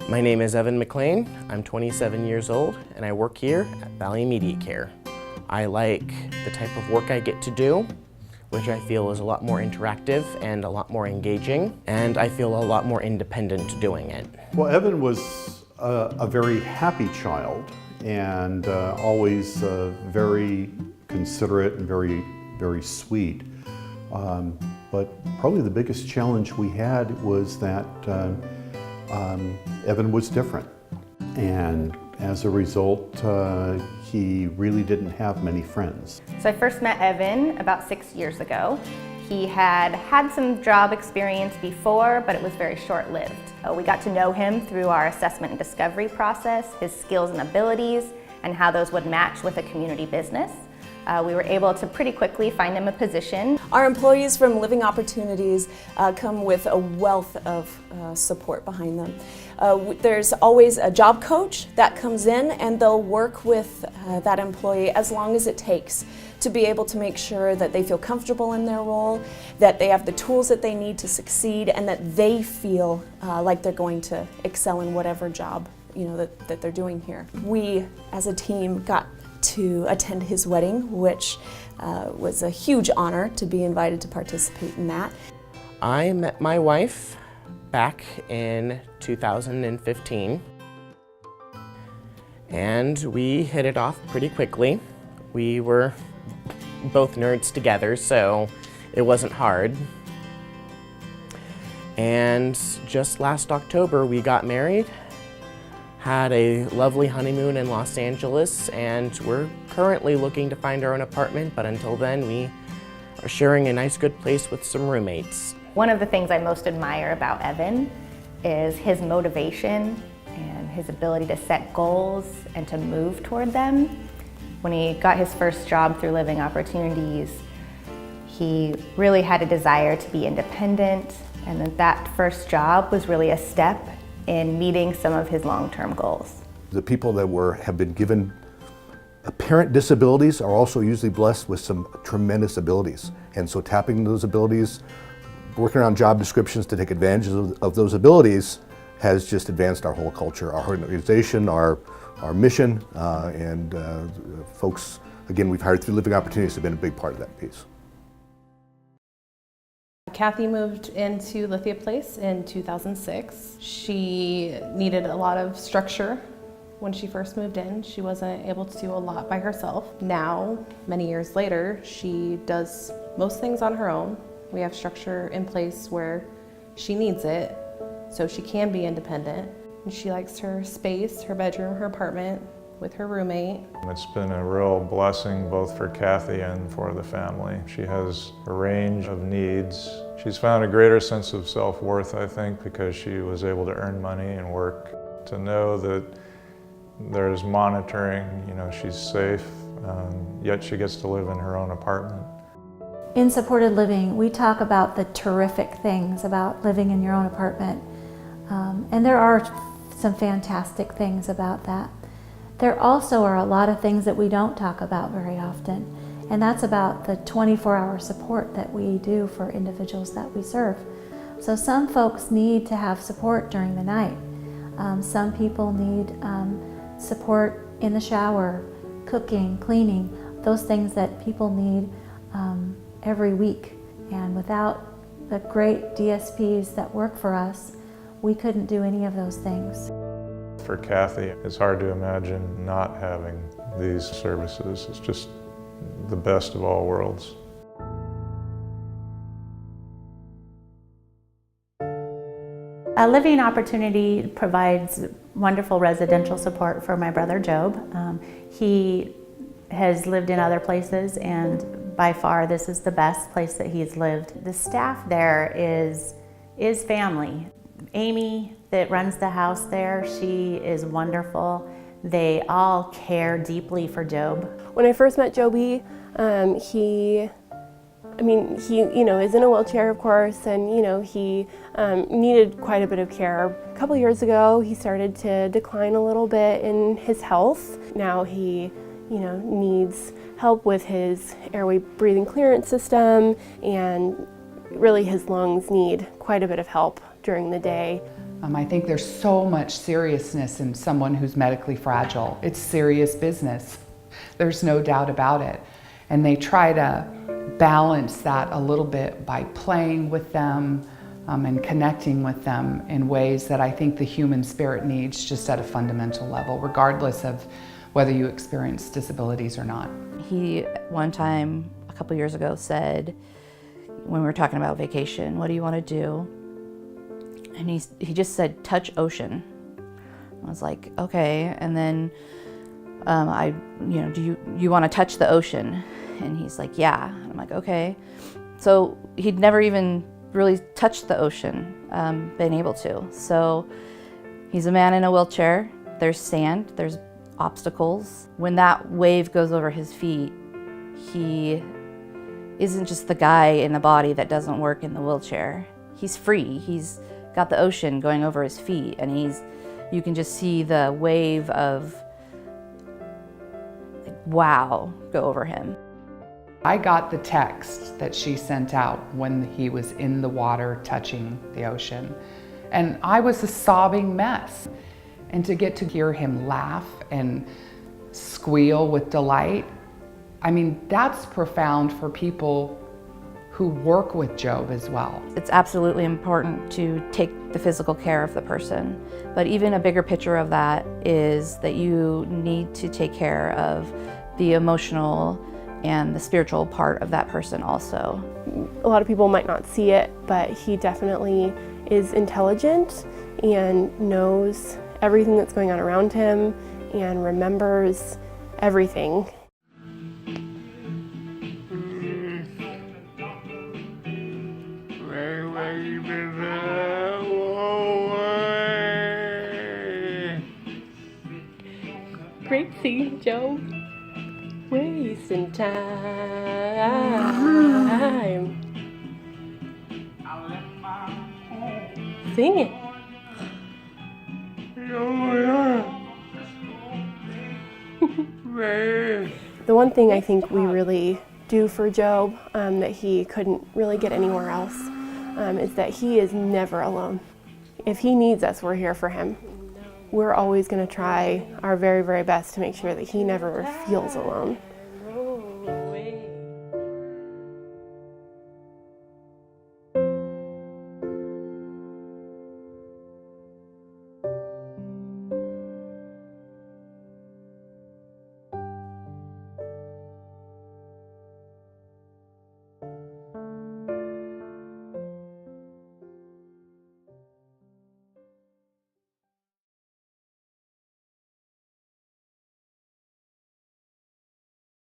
My name is McClain. I'm 27 years old and I work here at Valley Immediate Care. I like the type of work I get to do, which I feel is a lot more interactive and a lot more engaging, and I feel a lot more independent doing it. Well, Evan was a very happy child and always very considerate and very sweet. But probably the biggest challenge we had was that Evan was different. And as a result, he really didn't have many friends. So I first met Evan about 6 years ago. He had some job experience before, but it was very short-lived. We got to know him through our assessment and discovery process, his skills and abilities, and how those would match with a community business. We were able to pretty quickly find him a position. Our employees from Living Opportunities come with a wealth of support behind them. There's always a job coach that comes in and they'll work with that employee as long as it takes to be able to make sure that they feel comfortable in their role, that they have the tools that they need to succeed, and that they feel like they're going to excel in whatever job that they're doing here. We as a team got to attend his wedding, which was a huge honor to be invited to participate in that. I met my wife back in 2015, and we hit it off pretty quickly. We were both nerds together, so it wasn't hard. And just last October, we got married, had a lovely honeymoon in Los Angeles, and we're currently looking to find our own apartment, but until then we are sharing a nice good place with some roommates. One of the things I most admire about Evan is his motivation and his ability to set goals and to move toward them. When he got his first job through Living Opportunities, he really had a desire to be independent, and that first job was really a step in meeting some of his long-term goals. The people that have been given apparent disabilities are also usually blessed with some tremendous abilities. And so tapping those abilities, working around job descriptions to take advantage of those abilities has just advanced our whole culture, our organization, our mission, and folks, again, we've hired through Living Opportunities have been a big part of that piece. Kathy moved into Lithia Place in 2006. She needed a lot of structure when she first moved in. She wasn't able to do a lot by herself. Now, many years later, she does most things on her own. We have structure in place where she needs it, so she can be independent. And she likes her space, her bedroom, her apartment, with her roommate. It's been a real blessing both for Kathy and for the family. She has a range of needs. She's found a greater sense of self-worth, I think, because she was able to earn money and work. To know that there's monitoring, she's safe, yet she gets to live in her own apartment. In supported living, we talk about the terrific things about living in your own apartment. And there are some fantastic things about that. There also are a lot of things that we don't talk about very often, and that's about the 24-hour support that we do for individuals that we serve. So some folks need to have support during the night. Some people need support in the shower, cooking, cleaning, those things that people need every week. And without the great DSPs that work for us, we couldn't do any of those things. For Kathy, it's hard to imagine not having these services. It's just the best of all worlds. A Living Opportunity provides wonderful residential support for my brother Job. He has lived in other places, and by far this is the best place that he's lived. The staff there is family. Amy, that runs the house there, she is wonderful. They all care deeply for Job. When I first met Joby, he is in a wheelchair, of course, and he needed quite a bit of care. A couple years ago, he started to decline a little bit in his health. Now he, needs help with his airway breathing clearance system, and really his lungs need quite a bit of help during the day. I think there's so much seriousness in someone who's medically fragile. It's serious business. There's no doubt about it. And they try to balance that a little bit by playing with them and connecting with them in ways that I think the human spirit needs, just at a fundamental level, regardless of whether you experience disabilities or not. He, one time, a couple years ago, said, when we were talking about vacation, what do you want to do? And he just said, touch ocean. I was like, okay. And then do you want to touch the ocean? And he's like, yeah. And I'm like, okay. So he'd never even really touched the ocean, been able to. So he's a man in a wheelchair. There's sand, there's obstacles. When that wave goes over his feet, he isn't just the guy in the body that doesn't work in the wheelchair. He's free. He's got the ocean going over his feet, and you can just see the wave of wow go over him. I got the text that she sent out when he was in the water touching the ocean, and I was a sobbing mess. And to get to hear him laugh and squeal with delight, I mean, that's profound for people who work with Job as well. It's absolutely important to take the physical care of the person, but even a bigger picture of that is that you need to take care of the emotional and the spiritual part of that person also. A lot of people might not see it, but he definitely is intelligent and knows everything that's going on around him and remembers everything. Great singing, Joe. Wasting time. Sing it. The one thing I think we really do for Job that he couldn't really get anywhere else is that he is never alone. If he needs us, we're here for him. We're always going to try our very, very best to make sure that he never feels alone.